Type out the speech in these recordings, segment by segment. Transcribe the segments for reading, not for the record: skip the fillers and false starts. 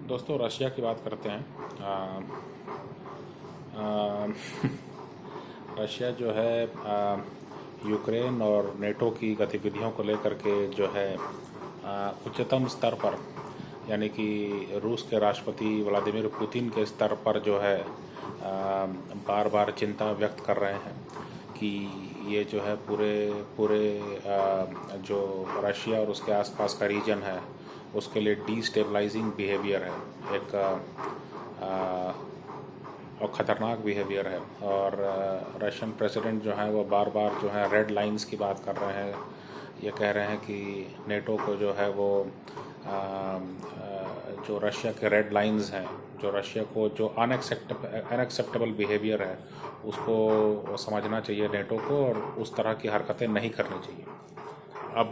दोस्तों रशिया की बात करते हैं। आ, रशिया जो है यूक्रेन और नेटो की गतिविधियों को लेकर के जो है उच्चतम स्तर पर, यानी कि रूस के राष्ट्रपति व्लादिमीर पुतिन के स्तर पर जो है बार बार चिंता व्यक्त कर रहे हैं कि ये जो है पूरे पूरे जो रशिया और उसके आसपास का रीजन है उसके लिए डीस्टेबलाइजिंग बिहेवियर है, एक और ख़तरनाक बिहेवियर है। और रशियन प्रेसिडेंट जो है वो बार बार जो है रेड लाइंस की बात कर रहे हैं। ये कह रहे हैं कि नेटो को जो है वो जो रशिया के रेड लाइंस हैं, जो रशिया को जो अनएक्सेप्टेबल बिहेवियर है उसको समझना चाहिए नेटो को, और उस तरह की हरकतें नहीं करनी चाहिए। अब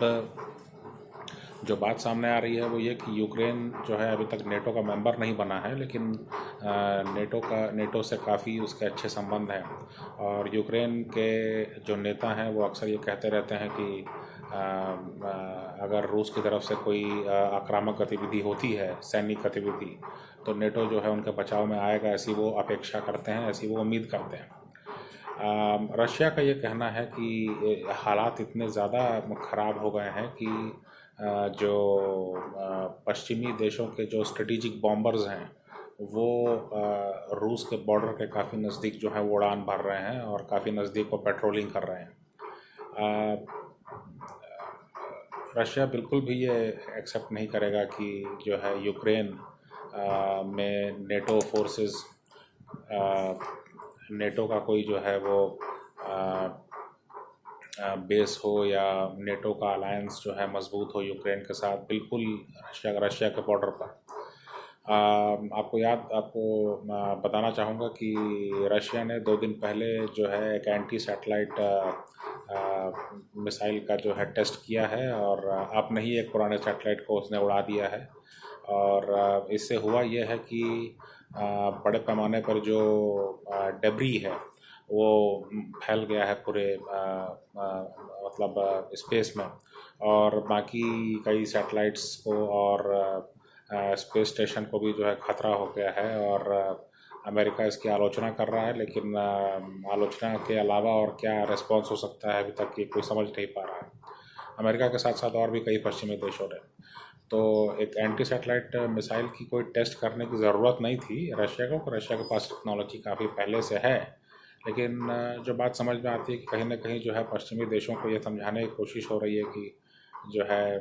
जो बात सामने आ रही है वो ये कि यूक्रेन जो है अभी तक नेटो का मेंबर नहीं बना है, लेकिन नेटो से काफ़ी उसके अच्छे संबंध हैं। और यूक्रेन के जो नेता हैं वो अक्सर ये कहते रहते हैं कि अगर रूस की तरफ से कोई आक्रामक गतिविधि होती है, सैनिक गतिविधि, तो नेटो जो है उनके बचाव में आएगा, ऐसी वो अपेक्षा करते हैं, ऐसी वो उम्मीद करते हैं। रशिया का ये कहना है कि हालात इतने ज़्यादा ख़राब हो गए हैं कि जो पश्चिमी देशों के जो स्ट्रेटेजिक बॉम्बर्स हैं वो रूस के बॉर्डर के काफ़ी नज़दीक जो है वो उड़ान भर रहे हैं और काफ़ी नज़दीक वो पेट्रोलिंग कर रहे हैं। रशिया बिल्कुल भी ये एक्सेप्ट नहीं करेगा कि जो है यूक्रेन में नेटो फोर्सेस, नेटो का कोई जो है वो बेस हो या नेटो का अलायंस जो है मजबूत हो यूक्रेन के साथ, बिल्कुल रशिया के बॉर्डर पर। आपको बताना चाहूँगा कि रशिया ने 2 दिन पहले जो है एक एंटी सैटेलाइट मिसाइल का जो है टेस्ट किया है, और अपने ही एक पुराने सैटेलाइट को उसने उड़ा दिया है। और इससे हुआ यह है कि बड़े पैमाने पर जो डेब्री है वो फैल गया है पूरे मतलब स्पेस में, और बाकी कई सैटेलाइट्स को और स्पेस स्टेशन को भी जो है ख़तरा हो गया है। और अमेरिका इसकी आलोचना कर रहा है, लेकिन आलोचना के अलावा और क्या रिस्पॉन्स हो सकता है अभी तक ये कोई समझ नहीं पा रहा है। अमेरिका के साथ साथ और भी कई पश्चिमी देशों ने। तो एक एंटी सैटेलाइट मिसाइल की कोई टेस्ट करने की ज़रूरत नहीं थी रशिया को, रशिया के पास टेक्नोलॉजी काफ़ी पहले से है। लेकिन जो बात समझ में आती है कि कहीं ना कहीं जो है पश्चिमी देशों को ये समझाने की कोशिश हो रही है कि जो है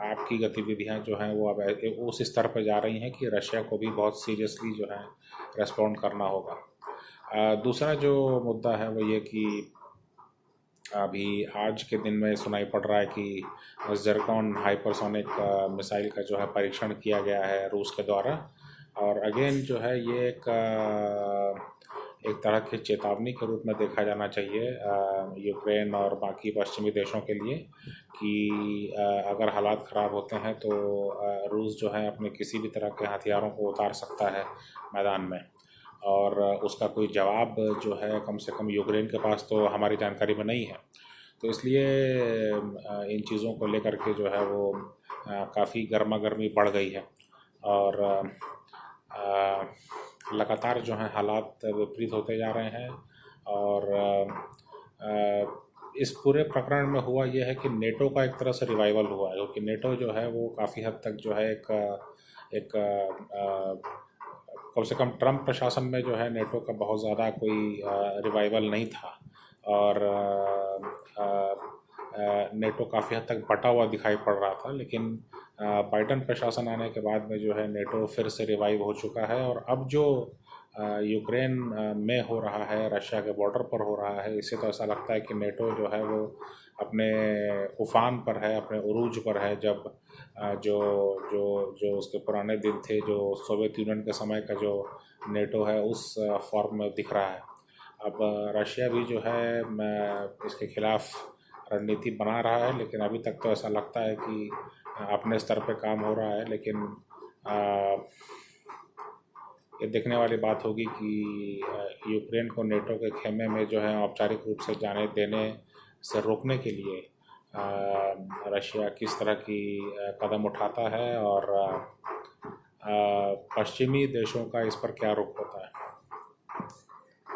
आपकी गतिविधियां जो हैं वो अब उस स्तर पर जा रही हैं कि रशिया को भी बहुत सीरियसली जो है रेस्पॉन्ड करना होगा। दूसरा जो मुद्दा है वो ये कि अभी आज के दिन में सुनाई पड़ रहा है कि ज़िरकॉन हाइपरसोनिक मिसाइल का जो है परीक्षण किया गया है रूस के द्वारा। और अगेन जो है ये एक तरह की चेतावनी के रूप में देखा जाना चाहिए यूक्रेन और बाकी पश्चिमी देशों के लिए कि अगर हालात ख़राब होते हैं तो रूस जो है अपने किसी भी तरह के हथियारों को उतार सकता है मैदान में, और उसका कोई जवाब जो है कम से कम यूक्रेन के पास तो हमारी जानकारी में नहीं है। तो इसलिए इन चीज़ों को लेकर के जो है वो काफ़ी गर्मा गर्मी बढ़ गई है, और लगातार जो है हालात विपरीत होते जा रहे हैं। और इस पूरे प्रकरण में हुआ यह है कि नेटो का एक तरह से रिवाइवल हुआ है, क्योंकि नेटो जो है वो काफ़ी हद तक जो है एक कम से कम ट्रम्प प्रशासन में जो है नेटो का बहुत ज़्यादा कोई रिवाइवल नहीं था। और नेटो काफ़ी हद तक बटा हुआ दिखाई पड़ रहा था, लेकिन बाइडन प्रशासन आने के बाद में जो है नेटो फिर से रिवाइव हो चुका है। और अब जो यूक्रेन में हो रहा है, रशिया के बॉर्डर पर हो रहा है, इससे तो ऐसा लगता है कि नेटो जो है वो अपने उफान पर है, अपने उरूज पर है। जब जो जो जो उसके पुराने दिन थे, जो सोवियत यूनियन के समय का जो नेटो है उस फॉर्म में दिख रहा है। अब रशिया भी जो है इसके खिलाफ रणनीति बना रहा है, लेकिन अभी तक तो ऐसा लगता है कि अपने स्तर पे काम हो रहा है। लेकिन ये देखने वाली बात होगी कि यूक्रेन को नेटो के खेमे में जो है औपचारिक रूप से जाने देने से रोकने के लिए रशिया किस तरह की कदम उठाता है। और पश्चिमी देशों का इस पर क्या रुख होता है?